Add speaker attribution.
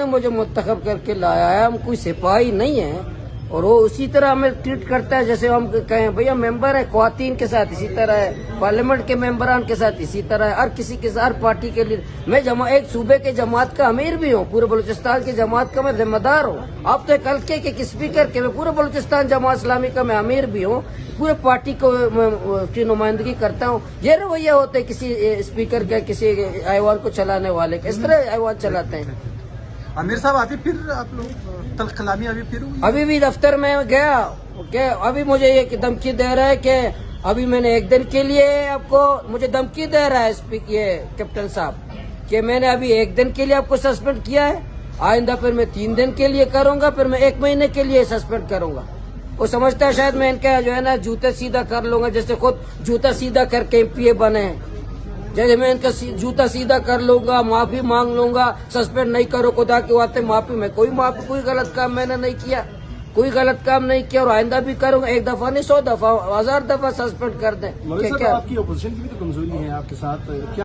Speaker 1: مجھے منتخب کر کے لایا ہے. ہم کوئی سپاہی نہیں ہیں اور وہ اسی طرح ہمیں ٹریٹ کرتا ہے جیسے ہم کہیں بھیا ممبر ہے. خواتین کے ساتھ اسی طرح ہے, پارلیمنٹ کے ممبران کے ساتھ اسی طرح ہے, ہر کسی کے ساتھ, ہر پارٹی کے لیے. میں ایک صوبے کے جماعت کا امیر بھی ہوں, پورے بلوچستان کی جماعت کا میں ذمہ دار ہوں. آپ تو ایک حلقے کے اسپیکر کے, میں پورے بلوچستان جماعت اسلامی کا میں امیر بھی ہوں, پورے پارٹی کو کی نمائندگی کرتا ہوں. یہ رویہ ہوتا ہے کسی اسپیکر کا, کسی ایوان کو چلانے والے کا, اس طرح ایوان چلاتے ہیں.
Speaker 2: امیر صاحب آتے پھر آپ لوگ تلخ کلامی پھر
Speaker 1: ابھی بھی دفتر میں گیا کہ ابھی مجھے یہ دھمکی دے رہا ہے کہ ابھی میں نے 1 دن کے لیے آپ کو, مجھے دھمکی دے رہا ہے یہ کیپٹن صاحب کہ میں نے ابھی 1 دن کے لیے آپ کو سسپینڈ کیا ہے, آئندہ پھر میں 3 دن کے لیے کروں گا, پھر میں 1 مہینے کے لیے سسپینڈ کروں گا. وہ سمجھتا ہے شاید میں ان کا جو ہے نا جوتے سیدھا کر لوں گا, جیسے خود جوتا سیدھا کر کے MP بنے ہیں. جیسے میں ان کا جوتا سیدھا کر لوں گا, معافی مانگ لوں گا, سسپینڈ نہیں کرو, خدا کے واسطے معافی. میں کوئی غلط کام میں نے نہیں کیا, کوئی غلط کام نہیں کیا, اور آئندہ بھی کروں گا. 1 دفعہ نہیں 100 دفعہ, 1000 دفعہ سسپینڈ کر دیں.
Speaker 3: آپ کی اپوزیشن کی بھی تو کمزوری ہے آپ کے ساتھ.